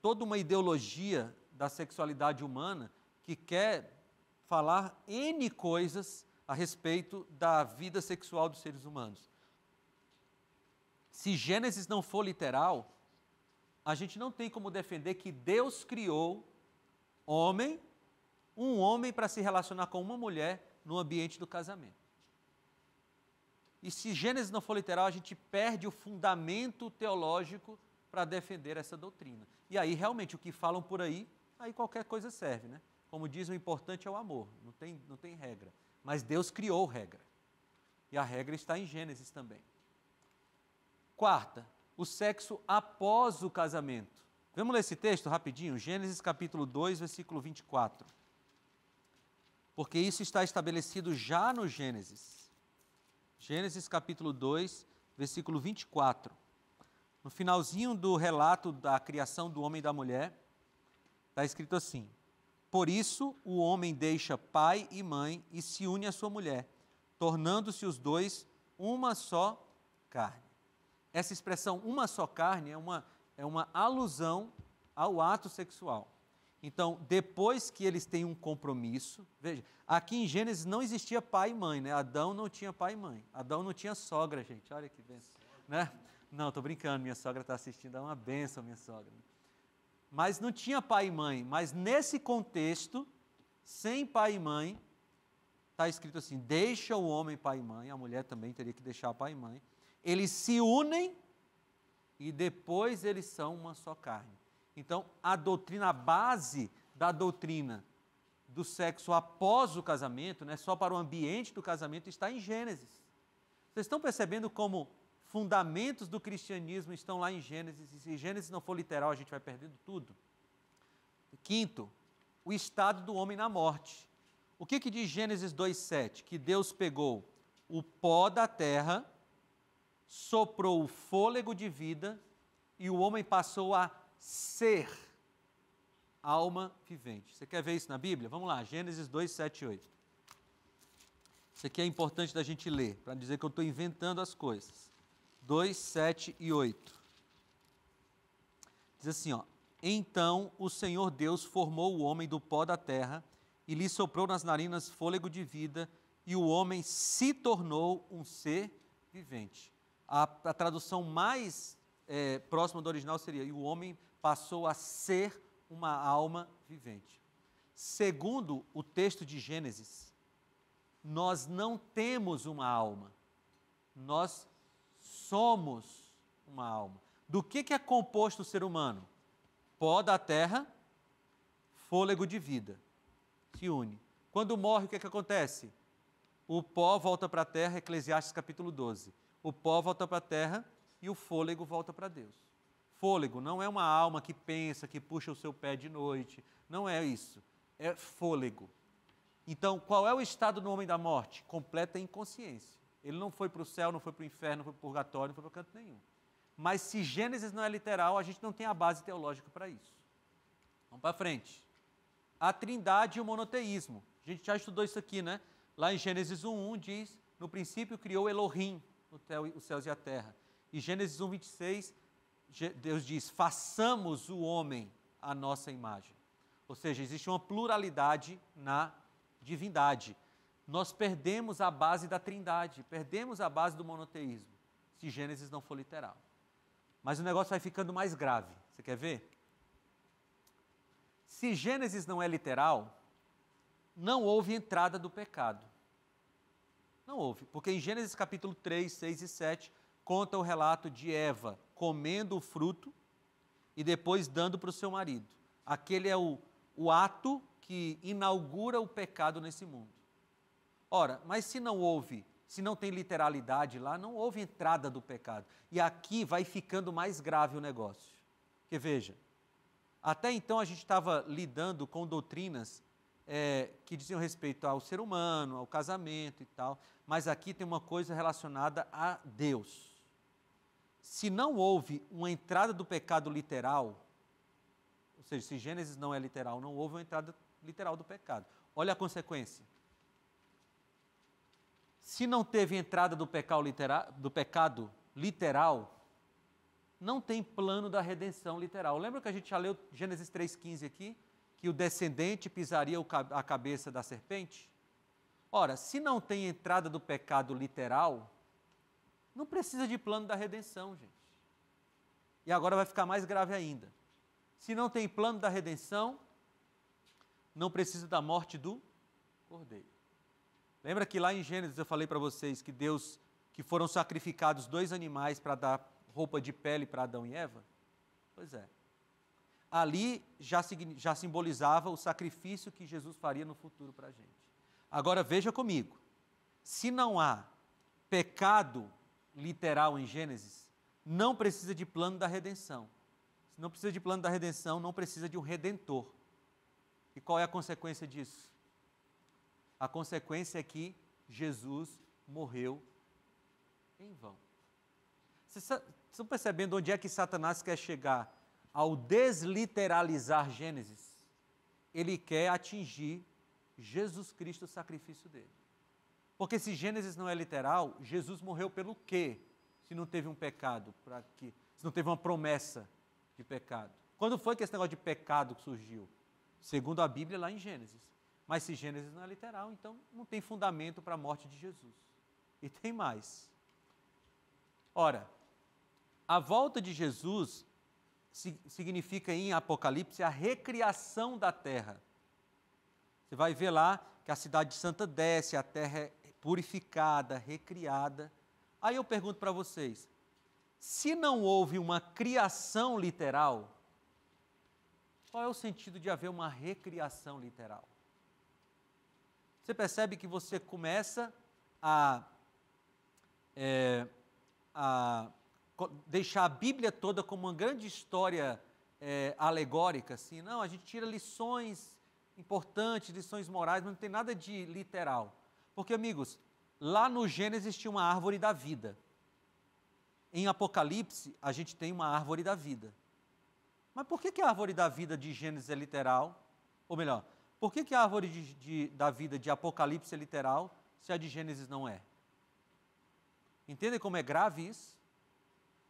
toda uma ideologia da sexualidade humana que quer falar N coisas a respeito da vida sexual dos seres humanos. Se Gênesis não for literal, a gente não tem como defender que Deus criou um homem para se relacionar com uma mulher no ambiente do casamento. E se Gênesis não for literal, a gente perde o fundamento teológico para defender essa doutrina. E aí, realmente, o que falam por aí qualquer coisa serve, né? Como diz, o importante é o amor, não tem regra. Mas Deus criou regra. E a regra está em Gênesis também. Quarta, o sexo após o casamento. Vamos ler esse texto rapidinho? Gênesis capítulo 2, versículo 24. Porque isso está estabelecido já no Gênesis. Gênesis capítulo 2, versículo 24. No finalzinho do relato da criação do homem e da mulher, está escrito assim: por isso o homem deixa pai e mãe e se une à sua mulher, tornando-se os dois uma só carne. Essa expressão uma só carne é uma alusão ao ato sexual. Então, depois que eles têm um compromisso, veja, aqui em Gênesis não existia pai e mãe, né? Adão não tinha pai e mãe. Adão não tinha sogra, gente. Olha que bênção, né? Não, estou brincando, minha sogra está assistindo, é uma bênção, minha sogra. Mas não tinha pai e mãe. Mas nesse contexto, sem pai e mãe, está escrito assim: deixa o homem pai e mãe, a mulher também teria que deixar pai e mãe. Eles se unem e depois eles são uma só carne. Então, a base da doutrina do sexo após o casamento, né, só para o ambiente do casamento, está em Gênesis. Vocês estão percebendo como fundamentos do cristianismo estão lá em Gênesis, e se Gênesis não for literal, a gente vai perdendo tudo. Quinto, o estado do homem na morte. O que diz Gênesis 2,7? Que Deus pegou o pó da terra, soprou o fôlego de vida, e o homem passou a ser alma vivente. Você quer ver isso na Bíblia? Vamos lá, Gênesis 2, 7 e 8. Isso aqui é importante da gente ler, para dizer que eu estou inventando as coisas. 2, 7 e 8. Diz assim, ó: então o Senhor Deus formou o homem do pó da terra e lhe soprou nas narinas fôlego de vida, e o homem se tornou um ser vivente. A tradução mais próxima do original seria: e o homem passou a ser uma alma vivente. Segundo o texto de Gênesis, nós não temos uma alma, nós somos uma alma. Do que é composto o ser humano? Pó da terra, fôlego de vida. Se une. Quando morre, o que acontece? O pó volta para a terra, Eclesiastes capítulo 12. O pó volta para a terra e o fôlego volta para Deus. Fôlego não é uma alma que pensa, que puxa o seu pé de noite. Não é isso. É fôlego. Então, qual é o estado do homem da morte? Completa inconsciência. Ele não foi para o céu, não foi para o inferno, não foi para o purgatório, não foi para canto nenhum. Mas se Gênesis não é literal, a gente não tem a base teológica para isso. Vamos para frente. A trindade e o monoteísmo. A gente já estudou isso aqui, né? Lá em Gênesis 1:1 diz, no princípio criou Elohim, os céus e a terra. E Gênesis 1:26, Deus diz, façamos o homem à nossa imagem. Ou seja, existe uma pluralidade na divindade. Nós perdemos a base da trindade, perdemos a base do monoteísmo, se Gênesis não for literal. Mas o negócio vai ficando mais grave. Você quer ver? Se Gênesis não é literal, não houve entrada do pecado. Não houve, porque em Gênesis capítulo 3, 6 e 7, conta o relato de Eva comendo o fruto e depois dando para o seu marido. Aquele é o ato que inaugura o pecado nesse mundo. Ora, mas se não tem literalidade lá, não houve entrada do pecado. E aqui vai ficando mais grave o negócio. Porque veja, até então a gente estava lidando com doutrinas que diziam respeito ao ser humano, ao casamento e tal, mas aqui tem uma coisa relacionada a Deus. Se não houve uma entrada do pecado literal, ou seja, se Gênesis não é literal, não houve uma entrada literal do pecado. Olha a consequência. Se não teve entrada do pecado literal, não tem plano da redenção literal. Lembra que a gente já leu Gênesis 3,15 aqui? Que o descendente pisaria a cabeça da serpente? Ora, se não tem entrada do pecado literal, não precisa de plano da redenção, gente. E agora vai ficar mais grave ainda. Se não tem plano da redenção, não precisa da morte do cordeiro. Lembra que lá em Gênesis eu falei para vocês que foram sacrificados 2 animais para dar roupa de pele para Adão e Eva? Pois é. Ali já simbolizava o sacrifício que Jesus faria no futuro para a gente. Agora veja comigo, se não há pecado literal em Gênesis, não precisa de plano da redenção. Se não precisa de plano da redenção, não precisa de um redentor. E qual é a consequência disso? A consequência é que Jesus morreu em vão. Vocês estão percebendo onde é que Satanás quer chegar ao desliteralizar Gênesis? Ele quer atingir Jesus Cristo, o sacrifício dele. Porque se Gênesis não é literal, Jesus morreu pelo quê? Se não teve um pecado, se não teve uma promessa de pecado. Quando foi que esse negócio de pecado surgiu? Segundo a Bíblia, lá em Gênesis. Mas se Gênesis não é literal, então não tem fundamento para a morte de Jesus. E tem mais. Ora, a volta de Jesus significa em Apocalipse a recriação da terra. Você vai ver lá que a cidade santa desce, a terra é purificada, recriada. Aí eu pergunto para vocês, se não houve uma criação literal, qual é o sentido de haver uma recriação literal? Você percebe que você começa a deixar a Bíblia toda como uma grande história alegórica, assim, não, a gente tira lições importantes, lições morais, mas não tem nada de literal. Porque, amigos, lá no Gênesis tinha uma árvore da vida. Em Apocalipse, a gente tem uma árvore da vida. Mas por que a árvore da vida de Gênesis é literal? Ou melhor, por que a árvore da vida de Apocalipse é literal, se a de Gênesis não é? Entendem como é grave isso?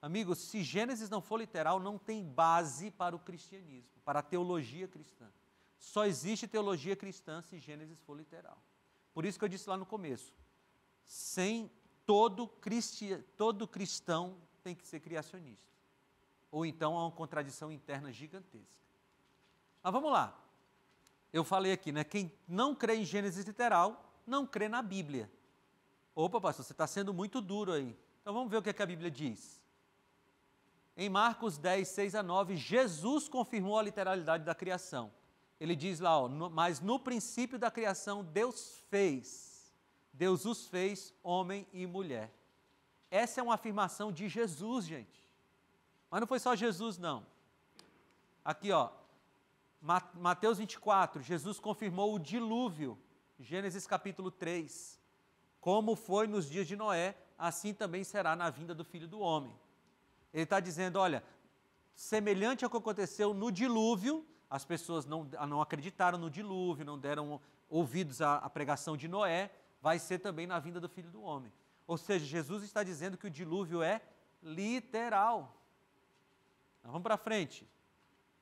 Amigos, se Gênesis não for literal, não tem base para o cristianismo, para a teologia cristã. Só existe teologia cristã se Gênesis for literal. Por isso que eu disse lá no começo, todo cristão tem que ser criacionista. Ou então há uma contradição interna gigantesca. Mas vamos lá. Eu falei aqui, né? Quem não crê em Gênesis literal, não crê na Bíblia. Opa, pastor, você está sendo muito duro aí. Então vamos ver o que a Bíblia diz. Em Marcos 10, 6 a 9, Jesus confirmou a literalidade da criação. Ele diz lá, mas no princípio da criação, Deus os fez homem e mulher. Essa é uma afirmação de Jesus, gente. Mas não foi só Jesus, não. Aqui, Mateus 24, Jesus confirmou o dilúvio, Gênesis capítulo 3. Como foi nos dias de Noé, assim também será na vinda do Filho do Homem. Ele está dizendo, olha, semelhante ao que aconteceu no dilúvio, as pessoas não acreditaram no dilúvio, não deram ouvidos à pregação de Noé, vai ser também na vinda do Filho do Homem. Ou seja, Jesus está dizendo que o dilúvio é literal. Vamos para frente.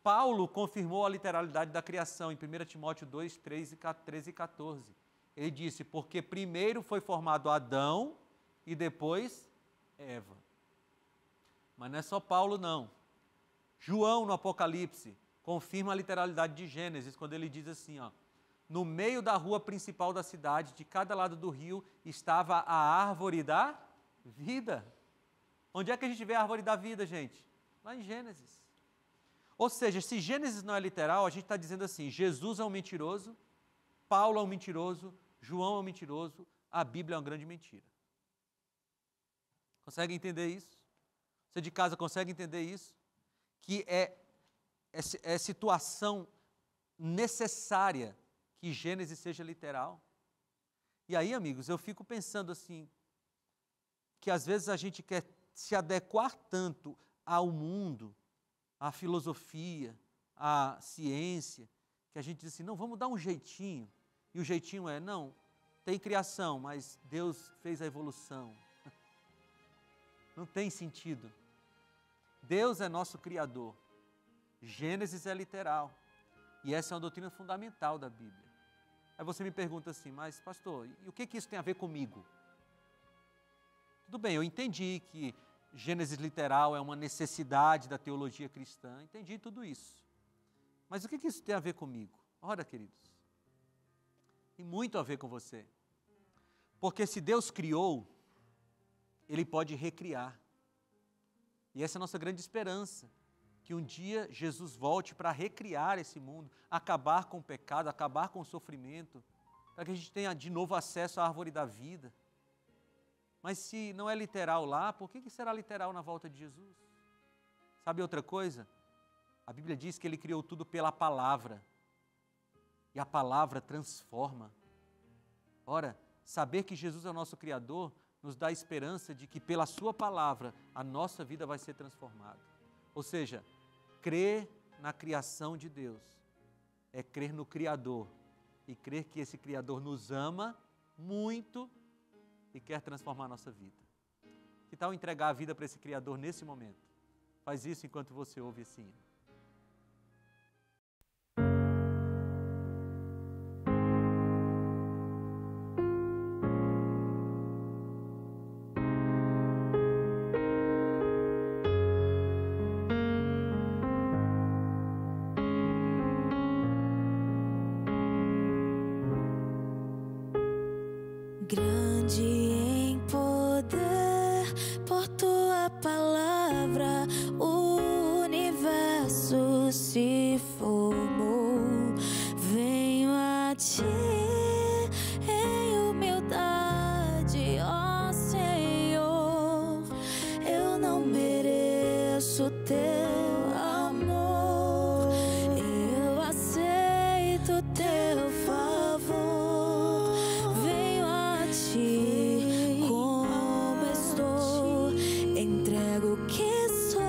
Paulo confirmou a literalidade da criação em 1 Timóteo 2, 13 e 14. Ele disse, porque primeiro foi formado Adão e depois Eva. Mas não é só Paulo, não. João, no Apocalipse, confirma a literalidade de Gênesis, quando ele diz assim, ó, no meio da rua principal da cidade, de cada lado do rio, estava a árvore da vida. Onde é que a gente vê a árvore da vida, gente? Lá em Gênesis. Ou seja, se Gênesis não é literal, a gente está dizendo assim, Jesus é um mentiroso, Paulo é um mentiroso, João é um mentiroso, a Bíblia é uma grande mentira. Consegue entender isso? Você de casa consegue entender isso? Que é situação necessária que Gênesis seja literal. E aí, amigos, eu fico pensando assim, que às vezes a gente quer se adequar tanto ao mundo, à filosofia, à ciência, que a gente diz assim, não, vamos dar um jeitinho. E o jeitinho é, não, tem criação, mas Deus fez a evolução. Não tem sentido. Deus é nosso Criador. Gênesis é literal. E essa é uma doutrina fundamental da Bíblia. Aí você me pergunta assim, mas pastor, e o que isso tem a ver comigo? Tudo bem, eu entendi que Gênesis literal é uma necessidade da teologia cristã, entendi tudo isso. Mas o que isso tem a ver comigo? Ora, queridos, tem muito a ver com você. Porque se Deus criou, Ele pode recriar. E essa é a nossa grande esperança, que um dia Jesus volte para recriar esse mundo, acabar com o pecado, acabar com o sofrimento, para que a gente tenha de novo acesso à árvore da vida. Mas se não é literal lá, por que será literal na volta de Jesus? Sabe outra coisa? A Bíblia diz que Ele criou tudo pela palavra, e a palavra transforma. Ora, saber que Jesus é o nosso Criador nos dá a esperança de que pela sua palavra a nossa vida vai ser transformada. Ou seja, crer na criação de Deus é crer no Criador e crer que esse Criador nos ama muito e quer transformar a nossa vida. Que tal entregar a vida para esse Criador nesse momento? Faz isso enquanto você ouve esse hino. Grande em poder, por tua palavra o universo se formou. Venho a ti em humildade, ó Senhor. Eu não mereço teu amor, eu aceito teu favor. Como estou, entrego o que sou.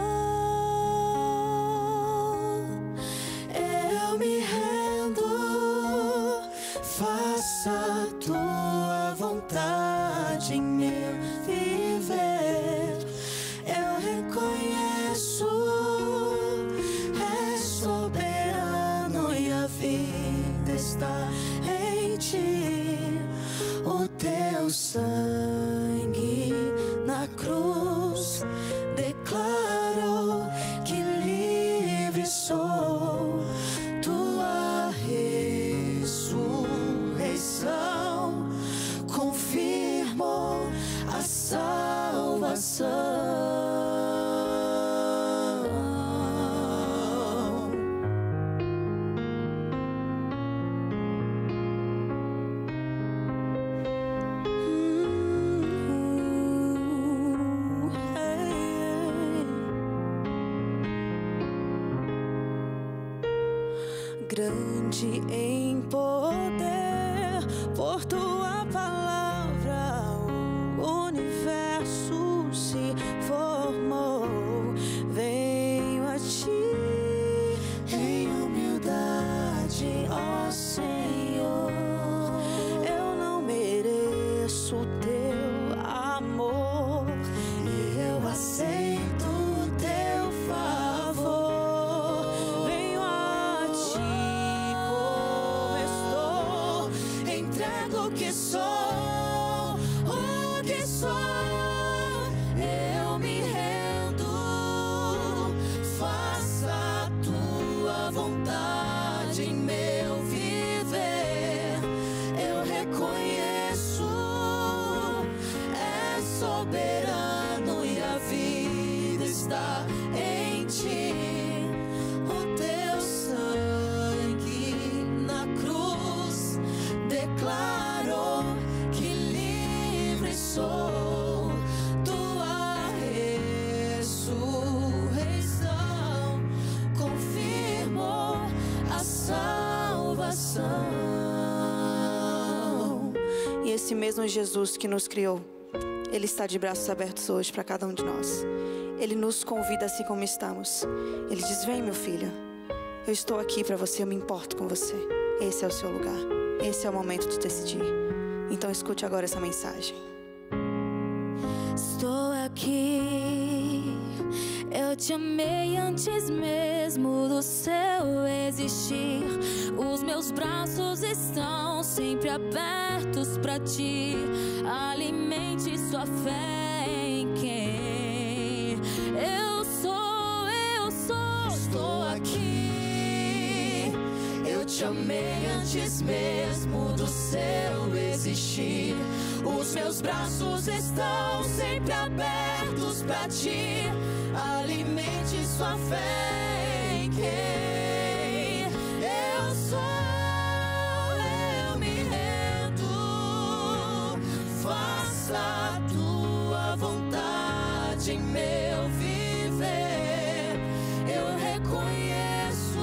Eu me rendo, faça a tua vontade em meu viver. Eu reconheço, és soberano e a vida está em ti. O teu sangue na cruz declarou que livre sou. Tua ressurreição confirmou a salvação. Grande em poder, por tua palavra o universo se formou. Venho a ti em humildade, ó Senhor. Eu não mereço que sou, o que sou. Eu me rendo, faça a tua vontade em meu viver. Eu reconheço, é soberano e a vida está em ti. O teu sangue na cruz declarou que livre sou. Tua ressurreição confirmou a salvação. E esse mesmo Jesus que nos criou, Ele está de braços abertos hoje para cada um de nós. Ele nos convida assim como estamos. Ele diz: vem, meu filho, eu estou aqui para você, eu me importo com você. Esse é o seu lugar, esse é o momento de decidir. Então escute agora essa mensagem. Estou aqui, eu te amei antes mesmo do seu existir. Os meus braços estão sempre abertos para ti. Alimente sua fé em quem eu sou, eu sou. Estou aqui, eu te amei antes mesmo do seu existir. Os meus braços estão sempre abertos para ti. Alimente sua fé em quem eu sou. Eu me rendo, faça a tua vontade em meu viver. Eu reconheço,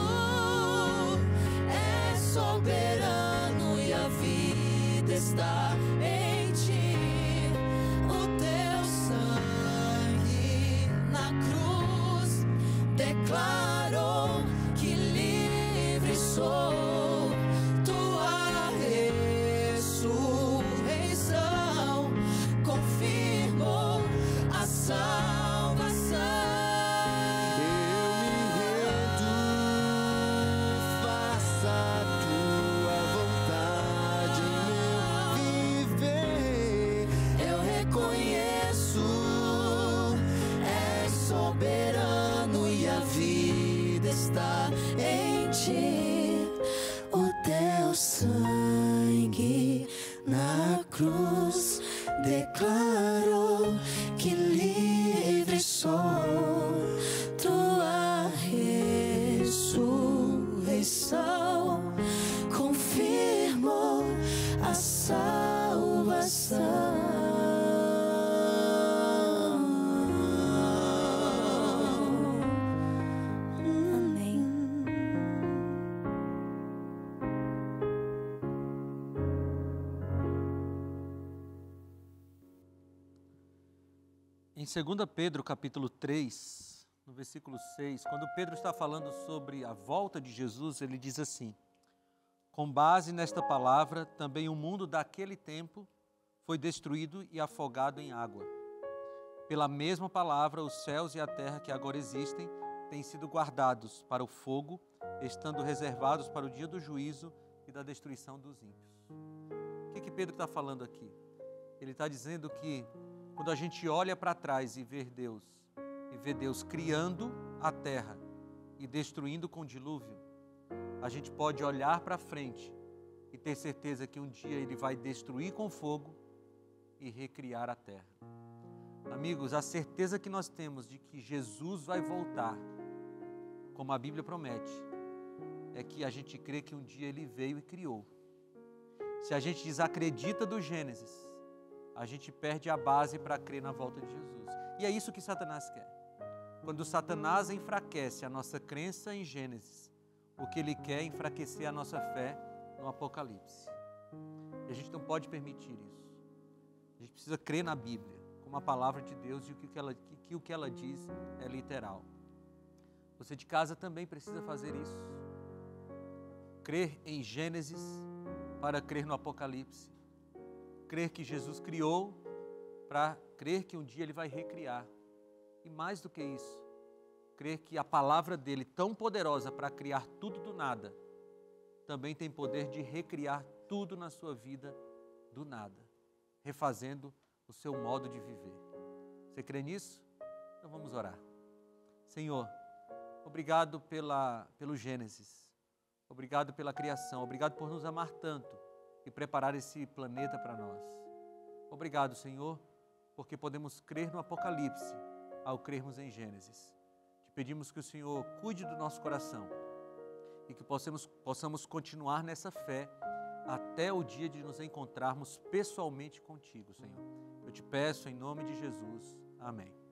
é soberano e a vida está em ti. O teu sangue na cruz declarou que livre sou. Tua ressurreição confirmou a salvação. Eu me rendo, faça a tua vontade em meu viver. Eu reconheço, é soberano e a vida está em ti. O teu sangue na cruz declarou que livre sou. Tua ressurreição confirmou a salvação. Amém. Em 2 Pedro, capítulo 3, no versículo 6, quando Pedro está falando sobre a volta de Jesus, ele diz assim: com base nesta palavra, também o mundo daquele tempo foi destruído e afogado em água. Pela mesma palavra, os céus e a terra que agora existem têm sido guardados para o fogo, estando reservados para o dia do juízo e da destruição dos ímpios. O que Pedro está falando aqui? Ele está dizendo que quando a gente olha para trás e vê Deus criando a terra e destruindo com o dilúvio, a gente pode olhar para frente e ter certeza que um dia Ele vai destruir com fogo e recriar a terra. Amigos, a certeza que nós temos de que Jesus vai voltar, como a Bíblia promete, é que a gente crê que um dia Ele veio e criou. Se a gente desacredita do Gênesis, a gente perde a base para crer na volta de Jesus. E é isso que Satanás quer. Quando Satanás enfraquece a nossa crença em Gênesis, o que ele quer é enfraquecer a nossa fé no Apocalipse. E a gente não pode permitir isso. A gente precisa crer na Bíblia, como a palavra de Deus, e o que ela diz é literal. Você de casa também precisa fazer isso. Crer em Gênesis para crer no Apocalipse. Crer que Jesus criou para crer que um dia Ele vai recriar. E mais do que isso, crer que a palavra dEle, tão poderosa para criar tudo do nada, também tem poder de recriar tudo na sua vida do nada, refazendo o seu modo de viver. Você crê nisso? Então vamos orar. Senhor, obrigado pelo Gênesis, obrigado pela criação, obrigado por nos amar tanto e preparar esse planeta para nós. Obrigado, Senhor, porque podemos crer no Apocalipse ao crermos em Gênesis. Te pedimos que o Senhor cuide do nosso coração e que possamos continuar nessa fé até o dia de nos encontrarmos pessoalmente contigo, Senhor. Eu te peço em nome de Jesus. Amém.